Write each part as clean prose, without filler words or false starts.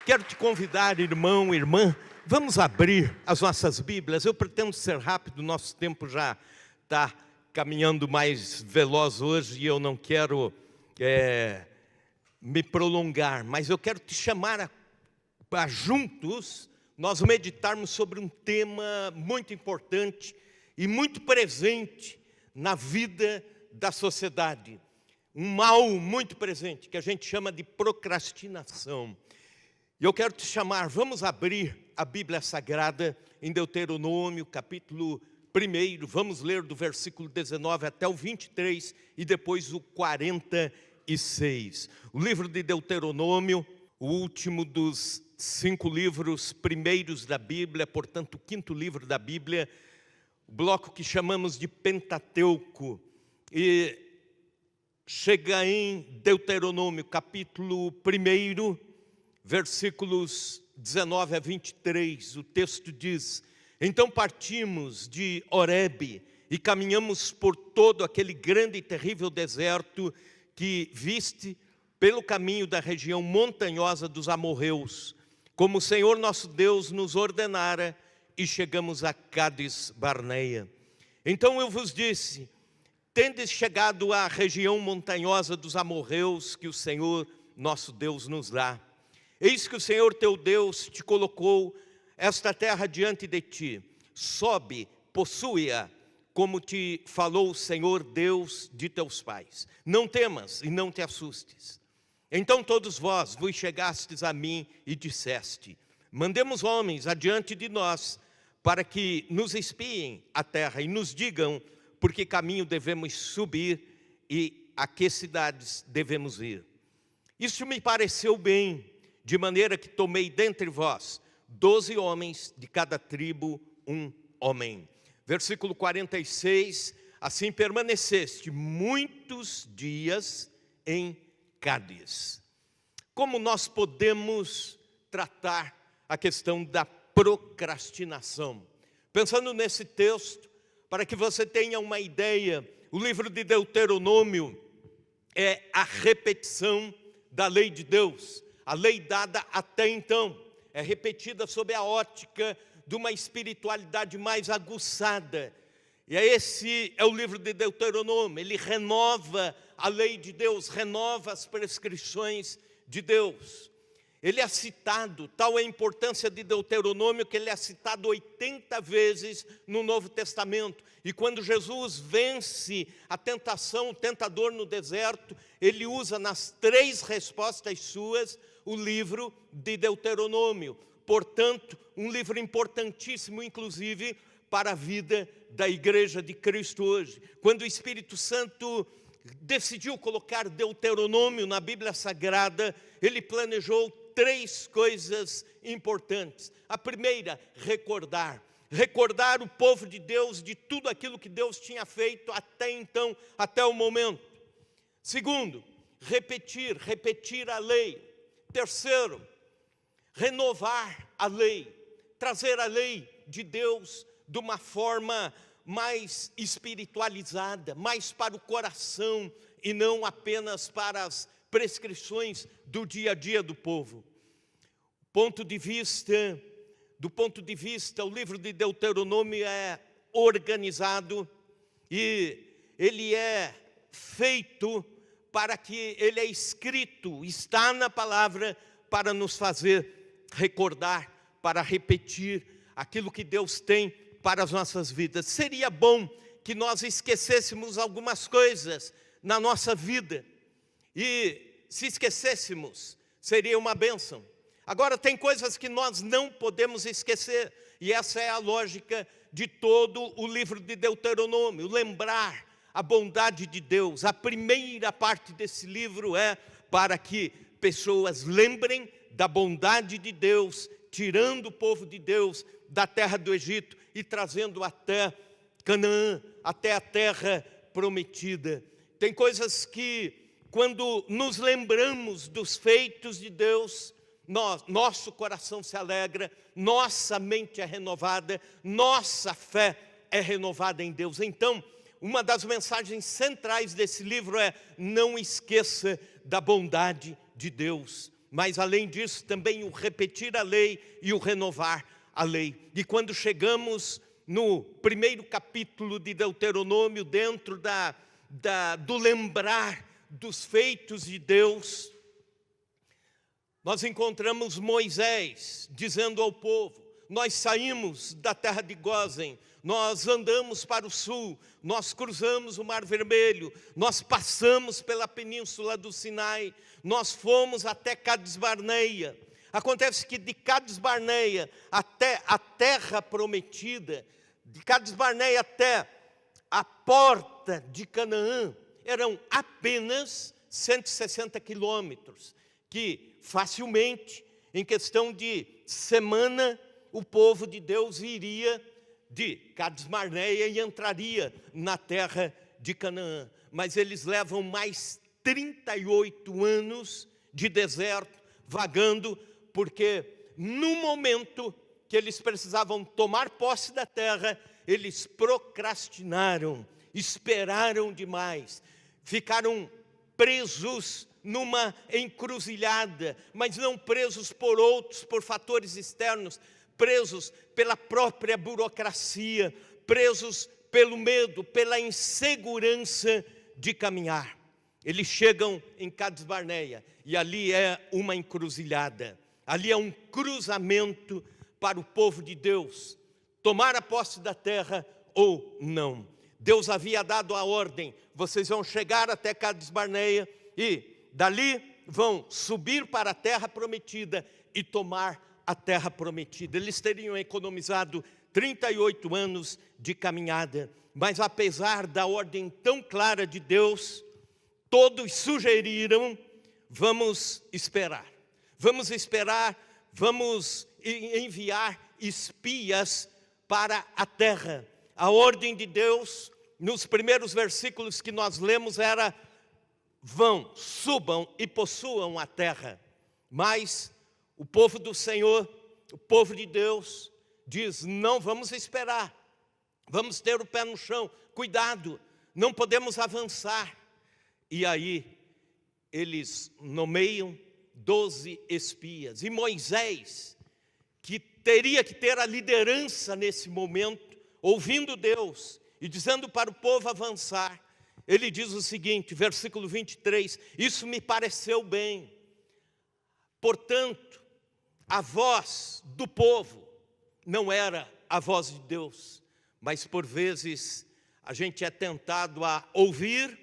quero te convidar, irmão, irmã, vamos abrir as nossas Bíblias. Eu pretendo ser rápido, nosso tempo já está caminhando mais veloz hoje e eu não quero me prolongar, mas eu quero te chamar a juntos nós meditarmos sobre um tema muito importante e muito presente na vida da sociedade. Um mal muito presente, que a gente chama de procrastinação. E eu quero te chamar, vamos abrir a Bíblia Sagrada em Deuteronômio, capítulo 1, vamos ler do versículo 19 até o 23 e depois o 46. O livro de Deuteronômio, o último dos 5 livros primeiros da Bíblia, portanto o 5º livro da Bíblia, o bloco que chamamos de Pentateuco, e chega em Deuteronômio, capítulo 1, versículos 19 a 23, o texto diz: então partimos de Horebe e caminhamos por todo aquele grande e terrível deserto que viste pelo caminho da região montanhosa dos amorreus, como o Senhor nosso Deus nos ordenara, e chegamos a Cádiz Barneia. Então eu vos disse: tendes chegado à região montanhosa dos amorreus que o Senhor nosso Deus nos dá. Eis que o Senhor teu Deus te colocou esta terra diante de ti. Sobe, possui-a, como te falou o Senhor Deus de teus pais. Não temas e não te assustes. Então todos vós vos chegastes a mim e disseste: mandemos homens adiante de nós, para que nos espiem a terra e nos digam por que caminho devemos subir e a que cidades devemos ir. Isso me pareceu bem, de maneira que tomei dentre vós 12 homens, de cada tribo um homem. Versículo 46, assim permaneceste muitos dias em Cádiz. Como nós podemos tratar a questão da procrastinação? Pensando nesse texto, para que você tenha uma ideia, o livro de Deuteronômio é a repetição da lei de Deus. A lei dada até então é repetida sob a ótica de uma espiritualidade mais aguçada. E esse é o livro de Deuteronômio. Ele renova a lei de Deus, renova as prescrições de Deus. Ele é citado, tal é a importância de Deuteronômio, que ele é citado 80 vezes no Novo Testamento. E quando Jesus vence a tentação, o tentador no deserto, ele usa nas 3 respostas suas o livro de Deuteronômio. Portanto, um livro importantíssimo, inclusive, para a vida da Igreja de Cristo hoje. Quando o Espírito Santo decidiu colocar Deuteronômio na Bíblia Sagrada, ele planejou 3 coisas importantes. A primeira, recordar o povo de Deus de tudo aquilo que Deus tinha feito até então, até o momento. Segundo, repetir a lei. Terceiro, renovar a lei, trazer a lei de Deus de uma forma mais espiritualizada, mais para o coração e não apenas para as prescrições do dia a dia do povo. Do ponto de vista, o livro de Deuteronômio é organizado e ele é feito para que ele é escrito, está na palavra para nos fazer recordar, para repetir aquilo que Deus tem para as nossas vidas. Seria bom que nós esquecêssemos algumas coisas na nossa vida. E se esquecêssemos, seria uma bênção. Agora tem coisas que nós não podemos esquecer. E essa é a lógica de todo o livro de Deuteronômio. Lembrar a bondade de Deus. A primeira parte desse livro é para que pessoas lembrem da bondade de Deus, tirando o povo de Deus da terra do Egito e trazendo até Canaã, até a terra prometida. Tem coisas que, quando nos lembramos dos feitos de Deus, nosso coração se alegra, nossa mente é renovada, nossa fé é renovada em Deus. Então, uma das mensagens centrais desse livro é: não esqueça da bondade de Deus. mas além disso também o repetir a lei e o renovar a lei. E quando chegamos no primeiro capítulo de Deuteronômio, dentro do lembrar dos feitos de Deus, nós encontramos Moisés dizendo ao povo: nós saímos da terra de Gósen, nós andamos para o sul, nós cruzamos o Mar Vermelho, nós passamos pela península do Sinai, nós fomos até Cades Barneia. Acontece que de Cades Barneia até a terra prometida, de Cades Barneia até a porta de Canaã, eram apenas 160 quilômetros, que facilmente, em questão de semana, o povo de Deus iria de Cades Barneia e entraria na terra de Canaã. Mas eles levam mais 38 anos de deserto, vagando, porque no momento que eles precisavam tomar posse da terra, eles procrastinaram, esperaram demais, ficaram presos numa encruzilhada, mas não presos por outros, por fatores externos, presos pela própria burocracia, presos pelo medo, pela insegurança de caminhar. Eles chegam em Cades Barneia e ali é uma encruzilhada, ali é um cruzamento para o povo de Deus, tomar a posse da terra ou não. Deus havia dado a ordem: vocês vão chegar até Cades Barneia e dali vão subir para a terra prometida e tomar a terra prometida. Eles teriam economizado 38 anos de caminhada, mas apesar da ordem tão clara de Deus, todos sugeriram: vamos esperar, vamos enviar espias para a terra. A ordem de Deus, nos primeiros versículos que nós lemos, era: vão, subam e possuam a terra. Mas o povo do Senhor, o povo de Deus, diz: não vamos esperar, vamos ter o pé no chão, cuidado, não podemos avançar. E aí eles nomeiam 12 espias, e Moisés, que teria que ter a liderança nesse momento, ouvindo Deus e dizendo para o povo avançar, ele diz o seguinte, versículo 23, isso me pareceu bem. Portanto, a voz do povo não era a voz de Deus, mas por vezes a gente é tentado a ouvir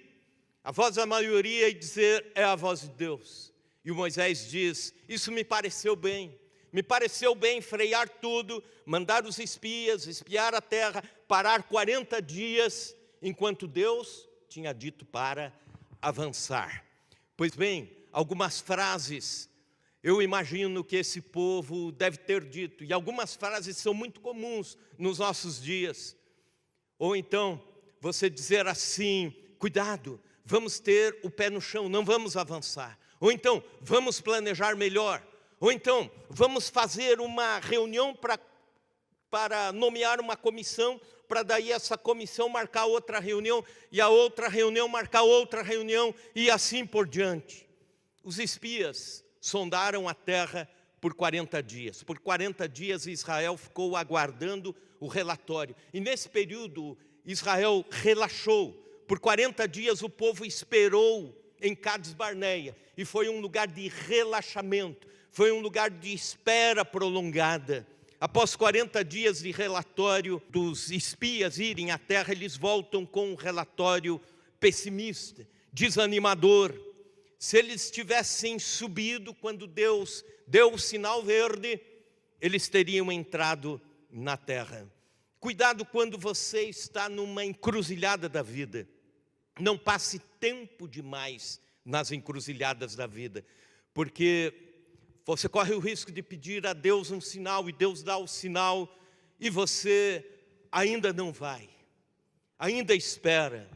a voz da maioria e dizer: é a voz de Deus. E o Moisés diz: isso me pareceu bem frear tudo, mandar os espias, espiar a terra, parar 40 dias, enquanto Deus tinha dito para avançar. Pois bem, algumas frases eu imagino que esse povo deve ter dito, e algumas frases são muito comuns nos nossos dias. Ou então, você dizer assim: cuidado, vamos ter o pé no chão, não vamos avançar. Ou então, vamos planejar melhor. Ou então, vamos fazer uma reunião para nomear uma comissão, para daí essa comissão marcar outra reunião, e a outra reunião marcar outra reunião, e assim por diante. Os espias sondaram a terra por 40 dias. Por 40 dias Israel ficou aguardando o relatório. E nesse período Israel relaxou. Por 40 dias o povo esperou em Cades Barneia. E foi um lugar de relaxamento. Foi um lugar de espera prolongada. Após 40 dias de relatório dos espias irem à terra, eles voltam com um relatório pessimista, desanimador. Se eles tivessem subido quando Deus deu o sinal verde, eles teriam entrado na terra. Cuidado quando você está numa encruzilhada da vida. Não passe tempo demais nas encruzilhadas da vida, porque você corre o risco de pedir a Deus um sinal, e Deus dá o sinal, e você ainda não vai, ainda espera.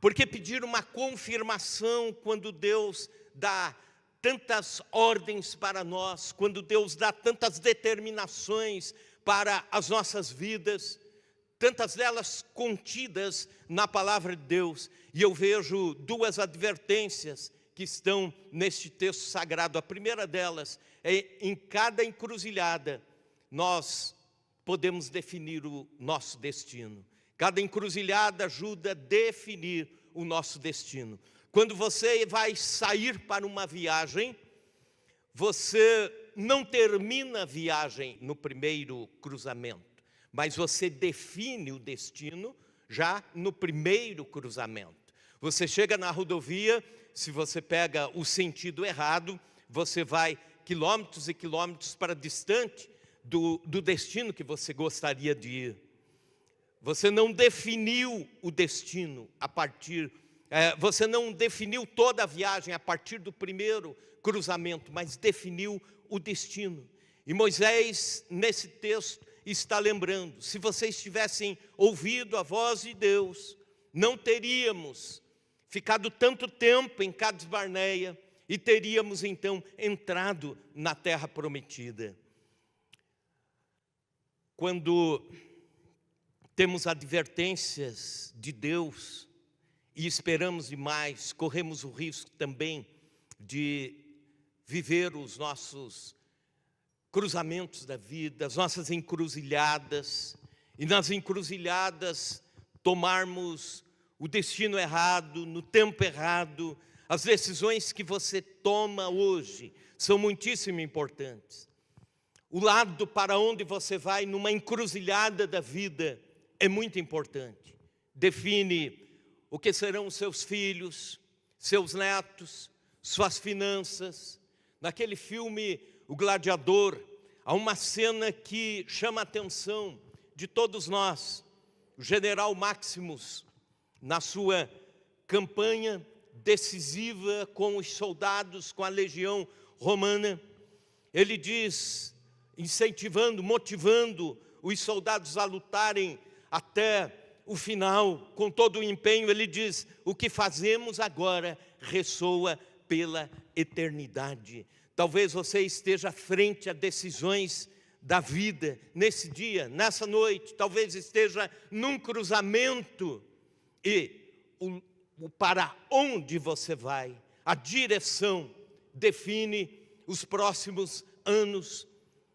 Porque pedir uma confirmação quando Deus dá tantas ordens para nós, quando Deus dá tantas determinações para as nossas vidas, tantas delas contidas na palavra de Deus, e eu vejo duas advertências que estão neste texto sagrado. A primeira delas é: em cada encruzilhada nós podemos definir o nosso destino. Cada encruzilhada ajuda a definir o nosso destino. Quando você vai sair para uma viagem, você não termina a viagem no primeiro cruzamento, mas você define o destino já no primeiro cruzamento. Você chega na rodovia, se você pega o sentido errado, você vai quilômetros e quilômetros para distante do destino que você gostaria de ir. Você não definiu o destino você não definiu toda a viagem a partir do primeiro cruzamento, mas definiu o destino. E Moisés, nesse texto, está lembrando: se vocês tivessem ouvido a voz de Deus, não teríamos ficado tanto tempo em Cades Barneia e teríamos então entrado na terra prometida. Quando temos advertências de Deus e esperamos demais, corremos o risco também de viver os nossos cruzamentos da vida, as nossas encruzilhadas, e nas encruzilhadas tomarmos o destino errado, no tempo errado. As decisões que você toma hoje são muitíssimo importantes. O lado para onde você vai numa encruzilhada da vida é muito importante. Define o que serão os seus filhos, seus netos, suas finanças. Naquele filme, O Gladiador, há uma cena que chama a atenção de todos nós. O general Maximus, na sua campanha decisiva com os soldados, com a legião romana, ele diz, incentivando, motivando os soldados a lutarem até o final, com todo o empenho, ele diz: o que fazemos agora ressoa pela eternidade. Talvez você esteja frente a decisões da vida nesse dia, nessa noite, talvez esteja num cruzamento e o para onde você vai, a direção define os próximos anos,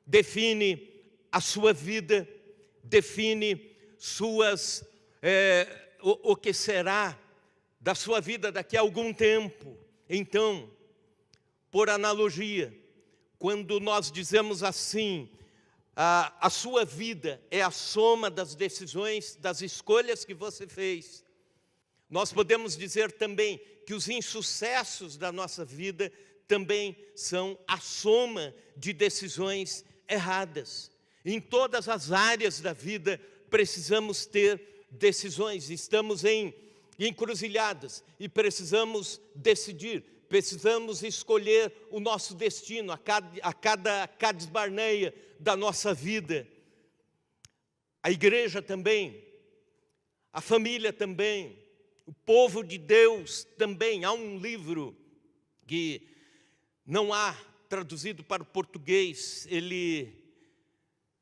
define a sua vida, define o que será da sua vida daqui a algum tempo. Então, por analogia, quando nós dizemos assim, a sua vida é a soma das decisões, das escolhas que você fez, nós podemos dizer também que os insucessos da nossa vida também são a soma de decisões erradas. Em todas as áreas da vida precisamos ter decisões, estamos em encruzilhadas e precisamos decidir, precisamos escolher o nosso destino a cada Cades Barneia da nossa vida. A igreja também, a família também, o povo de Deus também. Há um livro que não há traduzido para o português, ele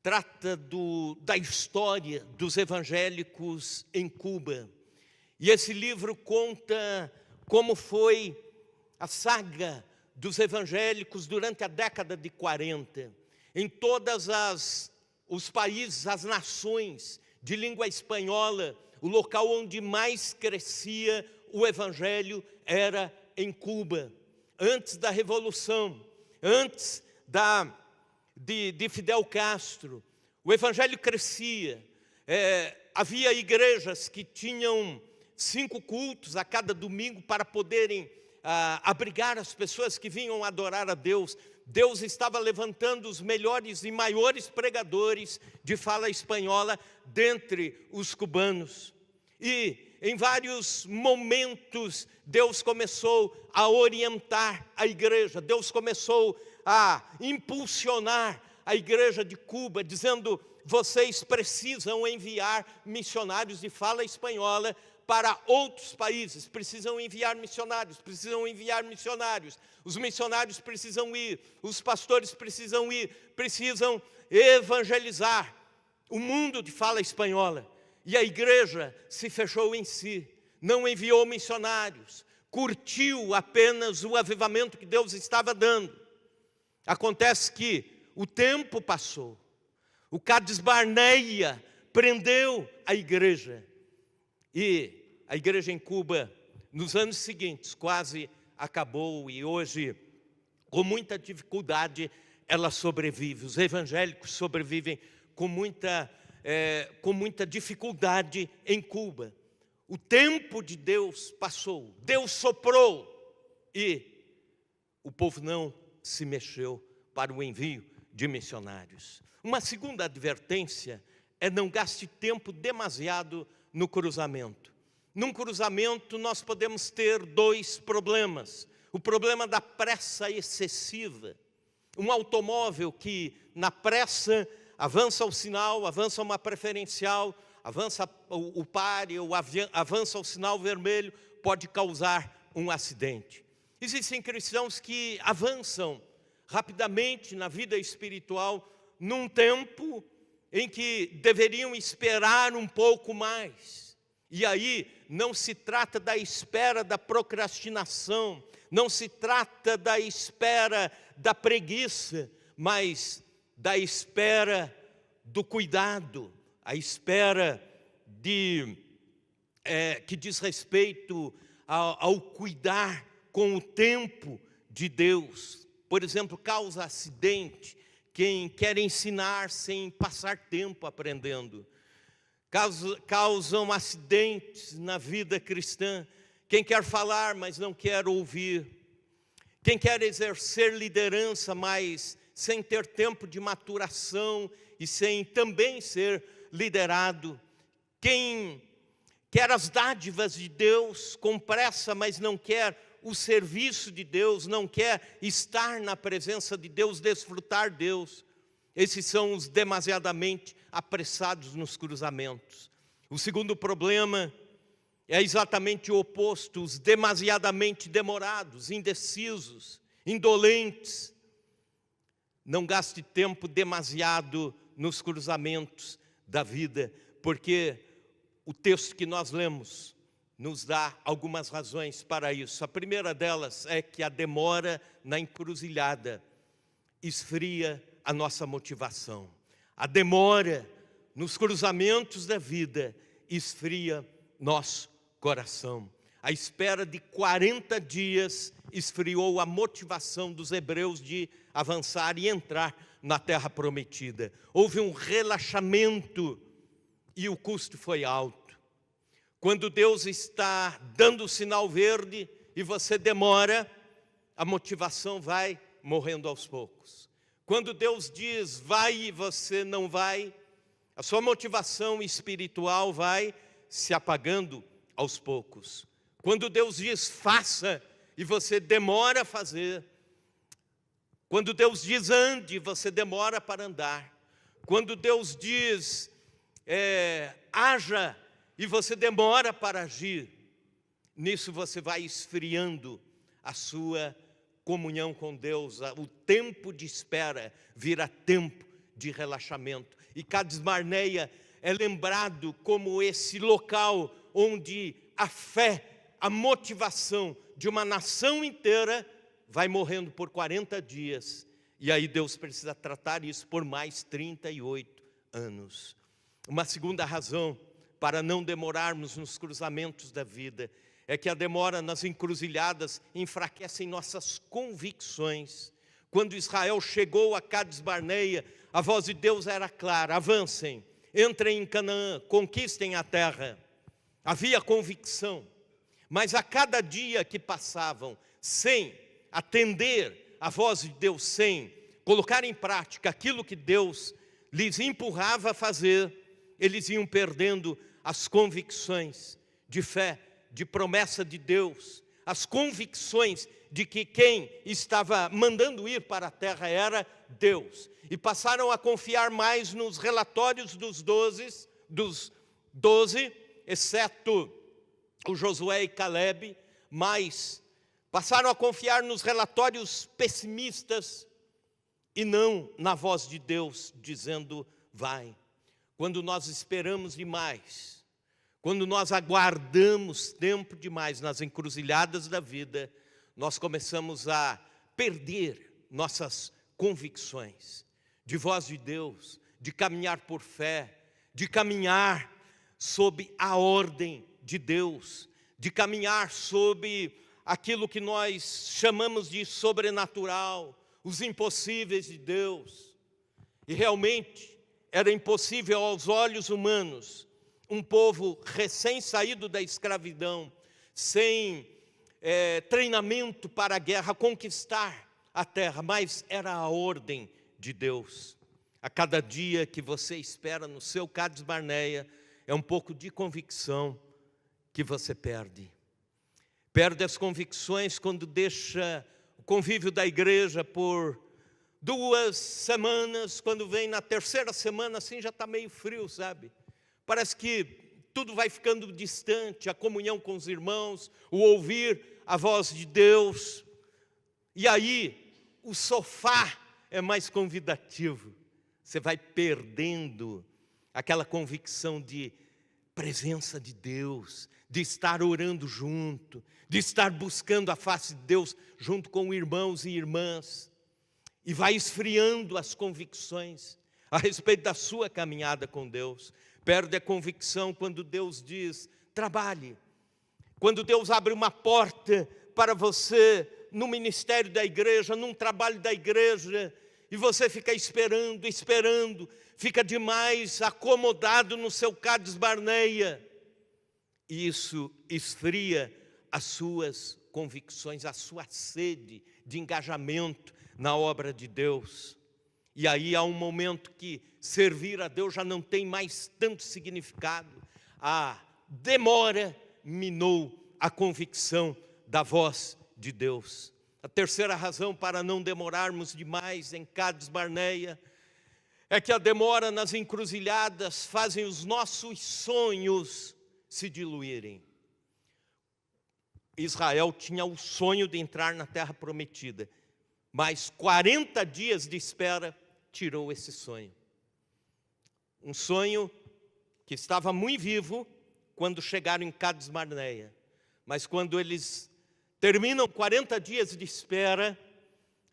trata da história dos evangélicos em Cuba. E esse livro conta como foi a saga dos evangélicos durante a década de 40. Em todas os países, as nações de língua espanhola, o local onde mais crescia o evangelho era em Cuba. Antes da Revolução, antes de Fidel Castro, o evangelho crescia. Havia igrejas que tinham 5 cultos a cada domingo para poderem abrigar as pessoas que vinham adorar a Deus. Deus estava levantando os melhores e maiores pregadores de fala espanhola dentre os cubanos. E em vários momentos Deus começou a orientar a igreja, Deus começou a impulsionar a igreja de Cuba, dizendo: vocês precisam enviar missionários de fala espanhola para outros países, precisam enviar missionários, os missionários precisam ir, os pastores precisam ir, precisam evangelizar o mundo de fala espanhola. E a igreja se fechou em si, não enviou missionários, curtiu apenas o avivamento que Deus estava dando. Acontece que o tempo passou, o Cades Barneia prendeu a igreja, e a igreja em Cuba, nos anos seguintes, quase acabou, e hoje, com muita dificuldade, ela sobrevive. Os evangélicos sobrevivem com muita dificuldade em Cuba. O tempo de Deus passou, Deus soprou, e o povo não se mexeu para o envio de missionários. Uma segunda advertência é: não gaste tempo demasiado no cruzamento. Num cruzamento nós podemos ter dois problemas. O problema da pressa excessiva. Um automóvel que na pressa avança o sinal, avança uma preferencial, avança o pare, ou avança o sinal vermelho, pode causar um acidente. Existem cristãos que avançam rapidamente na vida espiritual num tempo em que deveriam esperar um pouco mais. E aí não se trata da espera da procrastinação, não se trata da espera da preguiça, mas da espera do cuidado, a espera que diz respeito ao cuidar com o tempo de Deus. Por exemplo, causa acidente quem quer ensinar sem passar tempo aprendendo. Causam acidentes na vida cristã quem quer falar, mas não quer ouvir. Quem quer exercer liderança, mas sem ter tempo de maturação e sem também ser liderado. Quem quer as dádivas de Deus com pressa, mas não quer o serviço de Deus, não quer estar na presença de Deus, desfrutar Deus. Esses são os demasiadamente apressados nos cruzamentos. O segundo problema é exatamente o oposto: os demasiadamente demorados, indecisos, indolentes. Não gaste tempo demasiado nos cruzamentos da vida, porque o texto que nós lemos nos dá algumas razões para isso. A primeira delas é que a demora na encruzilhada esfria a nossa motivação. A demora nos cruzamentos da vida esfria nosso coração. A espera de 40 dias esfriou a motivação dos hebreus de avançar e entrar na terra prometida. Houve um relaxamento e o custo foi alto. Quando Deus está dando o sinal verde e você demora, a motivação vai morrendo aos poucos. Quando Deus diz vai e você não vai, a sua motivação espiritual vai se apagando aos poucos. Quando Deus diz faça e você demora a fazer. Quando Deus diz ande, você demora para andar. Quando Deus diz haja e você demora para agir, nisso você vai esfriando a sua comunhão com Deus. O tempo de espera vira tempo de relaxamento. E Cades Barneia é lembrado como esse local onde a fé, a motivação de uma nação inteira vai morrendo por 40 dias. E aí Deus precisa tratar isso por mais 38 anos. Uma segunda razão para não demorarmos nos cruzamentos da vida é que a demora nas encruzilhadas enfraquece nossas convicções. Quando Israel chegou a Cades Barneia, a voz de Deus era clara: avancem, entrem em Canaã, conquistem a terra. Havia convicção, mas a cada dia que passavam sem atender a voz de Deus, sem colocar em prática aquilo que Deus lhes empurrava a fazer, eles iam perdendo as convicções de fé, de promessa de Deus, as convicções de que quem estava mandando ir para a terra era Deus. E passaram a confiar mais nos relatórios dos 12, exceto o Josué e Caleb, mas passaram a confiar nos relatórios pessimistas e não na voz de Deus dizendo vai. Quando nós esperamos demais, quando nós aguardamos tempo demais nas encruzilhadas da vida, nós começamos a perder nossas convicções de voz de Deus, de caminhar por fé, de caminhar sob a ordem de Deus, de caminhar sob aquilo que nós chamamos de sobrenatural, os impossíveis de Deus. E realmente era impossível aos olhos humanos um povo recém-saído da escravidão, sem treinamento para a guerra, conquistar a terra, mas era a ordem de Deus. A cada dia que você espera no seu Cades Barneia, é um pouco de convicção que você perde. Perde as convicções quando deixa o convívio da igreja por 2 semanas, quando vem na 3ª semana, assim já está meio frio, sabe? Parece que tudo vai ficando distante, a comunhão com os irmãos, o ouvir a voz de Deus. E aí, o sofá é mais convidativo. Você vai perdendo aquela convicção de presença de Deus, de estar orando junto, de estar buscando a face de Deus junto com irmãos e irmãs. E vai esfriando as convicções a respeito da sua caminhada com Deus. Perde a convicção quando Deus diz, trabalhe. Quando Deus abre uma porta para você no ministério da igreja, num trabalho da igreja, e você fica esperando, fica demais acomodado no seu Cades Barneia. E isso esfria as suas convicções, a sua sede de engajamento na obra de Deus. E aí há um momento que servir a Deus já não tem mais tanto significado. A demora minou a convicção da voz de Deus. A terceira razão para não demorarmos demais em Cades Barneia é que a demora nas encruzilhadas fazem os nossos sonhos se diluírem. Israel tinha o sonho de entrar na terra prometida, mas 40 dias de espera tirou esse sonho. Um sonho que estava muito vivo quando chegaram em Cades Barneia, mas quando eles terminam 40 dias de espera,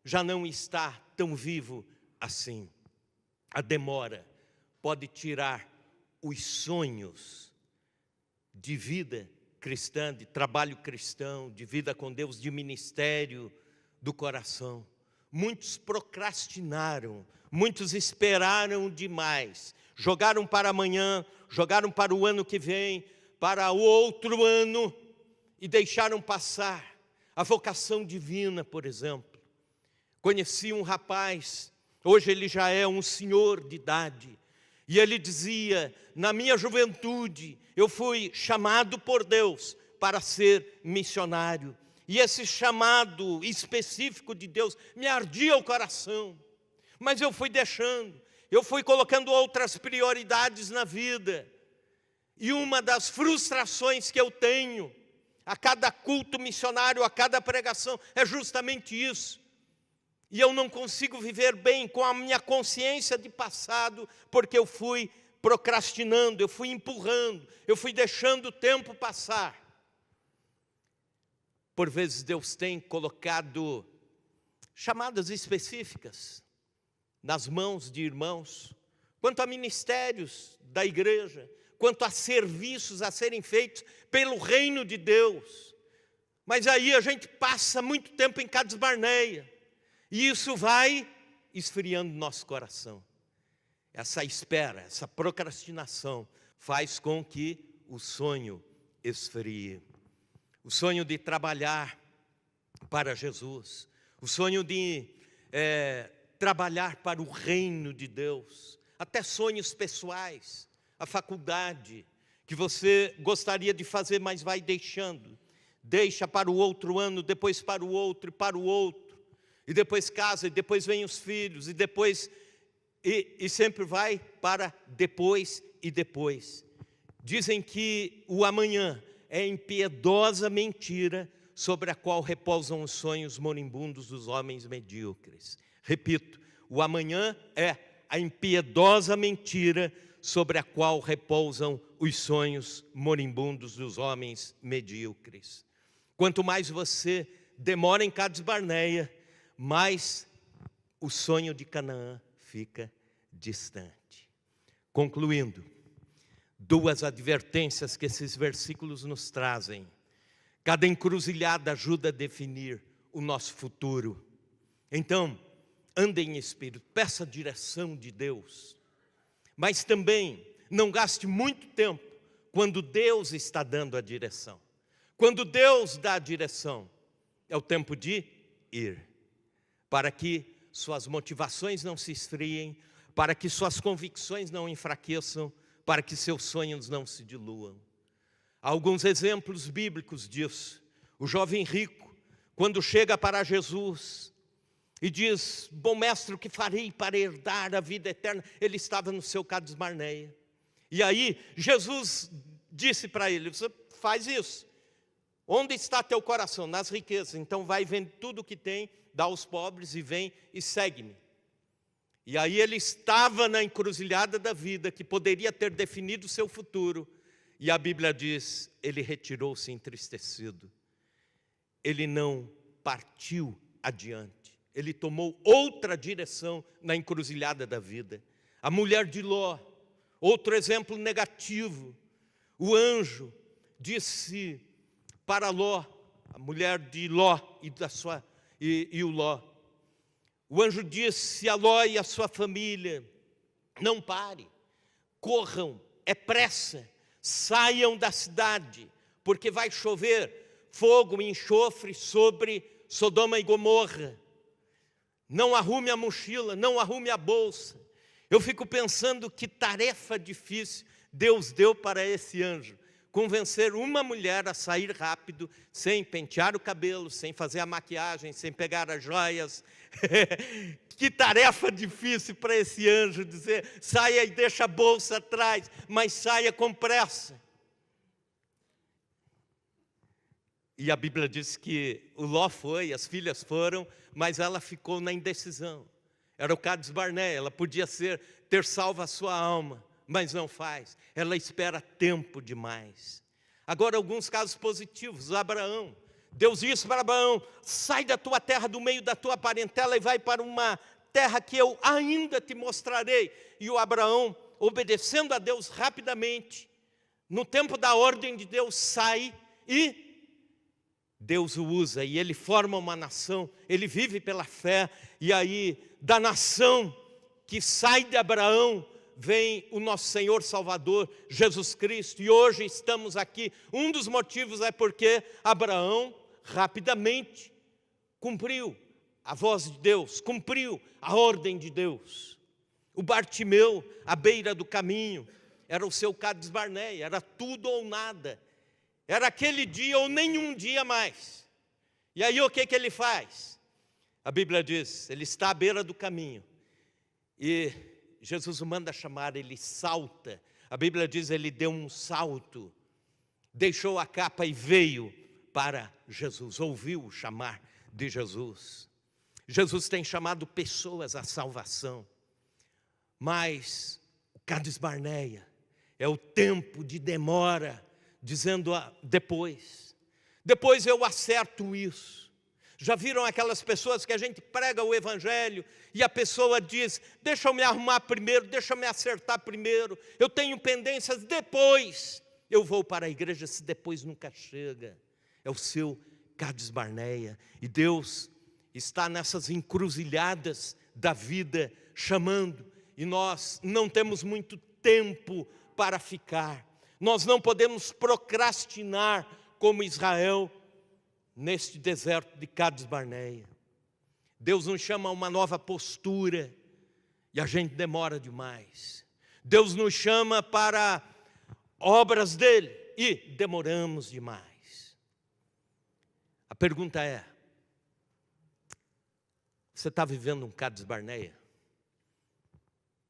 já não está tão vivo assim. A demora pode tirar os sonhos de vida cristã, de trabalho cristão, de vida com Deus, de ministério do coração. Muitos procrastinaram, muitos esperaram demais, jogaram para amanhã, jogaram para o ano que vem, para o outro ano, e deixaram passar a vocação divina, por exemplo. Conheci um rapaz, hoje ele já é um senhor de idade, e ele dizia, na minha juventude, eu fui chamado por Deus para ser missionário. E esse chamado específico de Deus me ardia o coração. Mas eu fui deixando, eu fui colocando outras prioridades na vida. E uma das frustrações que eu tenho a cada culto missionário, a cada pregação, é justamente isso. E eu não consigo viver bem com a minha consciência de passado, porque eu fui procrastinando, eu fui empurrando, eu fui deixando o tempo passar. Por vezes Deus tem colocado chamadas específicas nas mãos de irmãos, quanto a ministérios da igreja, quanto a serviços a serem feitos pelo reino de Deus. Mas aí a gente passa muito tempo em Cades Barneia, e isso vai esfriando nosso coração. Essa espera, essa procrastinação faz com que o sonho esfrie. O sonho de trabalhar para Jesus, o sonho de trabalhar para o reino de Deus, até sonhos pessoais, a faculdade que você gostaria de fazer, mas vai deixando. Deixa para o outro ano, depois para o outro, e depois casa, e depois vem os filhos, e depois, e sempre vai para depois e depois. Dizem que o amanhã é impiedosa mentira sobre a qual repousam os sonhos moribundos dos homens medíocres. Repito, o amanhã é a impiedosa mentira sobre a qual repousam os sonhos moribundos dos homens medíocres. Quanto mais você demora em Cades Barneia, mais o sonho de Canaã fica distante. Concluindo, duas advertências que esses versículos nos trazem. Cada encruzilhada ajuda a definir o nosso futuro. Então, ande em espírito, peça a direção de Deus. Mas também não gaste muito tempo quando Deus está dando a direção. Quando Deus dá a direção, é o tempo de ir, para que suas motivações não se esfriem, para que suas convicções não enfraqueçam, para que seus sonhos não se diluam. Há alguns exemplos bíblicos disso. O jovem rico, quando chega para Jesus e diz: bom mestre, o que farei para herdar a vida eterna? Ele estava no seu Cades Barneia. E aí Jesus disse para ele: você faz isso. Onde está teu coração? Nas riquezas. Então vai, vende tudo o que tem, dá aos pobres e vem e segue-me. E aí ele estava na encruzilhada da vida, que poderia ter definido o seu futuro. E a Bíblia diz, ele retirou-se entristecido. Ele não partiu adiante. Ele tomou outra direção na encruzilhada da vida. A mulher de Ló, outro exemplo negativo. O anjo disse para Ló, a mulher de Ló e o Ló. O anjo disse a Ló e a sua família: não pare, corram, é pressa, saiam da cidade, porque vai chover fogo e enxofre sobre Sodoma e Gomorra. Não arrume a mochila, não arrume a bolsa. Eu fico pensando que tarefa difícil Deus deu para esse anjo. Convencer uma mulher a sair rápido, sem pentear o cabelo, sem fazer a maquiagem, sem pegar as joias. Que tarefa difícil para esse anjo dizer: saia e deixa a bolsa atrás, mas saia com pressa. E a Bíblia diz que o Ló foi, as filhas foram, mas ela ficou na indecisão. Era o Cades Barneia, ela podia ter salvo a sua alma, mas não faz. Ela espera tempo demais. Agora, alguns casos positivos. Abraão, Deus disse para Abraão: sai da tua terra, do meio da tua parentela, e vai para uma terra que eu ainda te mostrarei. E o Abraão, obedecendo a Deus rapidamente, no tempo da ordem de Deus, sai e Deus o usa, e ele forma uma nação, ele vive pela fé. E aí, da nação que sai de Abraão, vem o nosso Senhor Salvador, Jesus Cristo. E hoje estamos aqui. Um dos motivos é porque Abraão rapidamente cumpriu a voz de Deus, cumpriu a ordem de Deus. O Bartimeu, à beira do caminho, era o seu Cades Barneia, era tudo ou nada. Era aquele dia ou nenhum dia mais. E aí o que ele faz? A Bíblia diz, ele está à beira do caminho. E Jesus o manda chamar, ele salta. A Bíblia diz, ele deu um salto. Deixou a capa e veio para Jesus. Ouviu o chamar de Jesus. Jesus tem chamado pessoas à salvação. Mas o Cades Barneia é o tempo de demora, dizendo depois eu acerto isso. Já viram aquelas pessoas que a gente prega o evangelho e a pessoa diz: deixa eu me arrumar primeiro, deixa eu me acertar primeiro, eu tenho pendências, depois eu vou para a igreja. Se depois nunca chega, é o seu Cades Barneia. E Deus está nessas encruzilhadas da vida chamando, e nós não temos muito tempo para ficar. Nós não podemos procrastinar como Israel neste deserto de Cades Barneia. Deus nos chama a uma nova postura e a gente demora demais. Deus nos chama para obras dele e demoramos demais. A pergunta é: você está vivendo um Cades Barneia?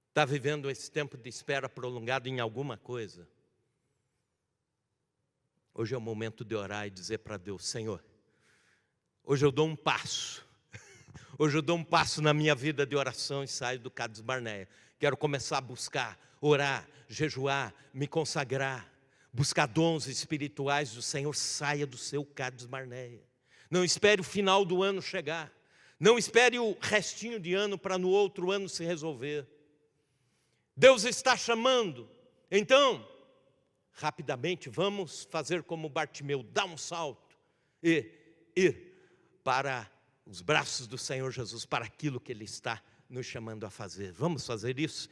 Está vivendo esse tempo de espera prolongado em alguma coisa? Hoje é o momento de orar e dizer para Deus: Senhor, hoje eu dou um passo. Hoje eu dou um passo na minha vida de oração e saio do Cades Barneia. Quero começar a buscar, orar, jejuar, me consagrar, buscar dons espirituais do Senhor, saia do seu Cades Barneia. Não espere o final do ano chegar. Não espere o restinho de ano para no outro ano se resolver. Deus está chamando. Então, rapidamente, vamos fazer como Bartimeu, dar um salto e ir para os braços do Senhor Jesus, para aquilo que Ele está nos chamando a fazer. Vamos fazer isso?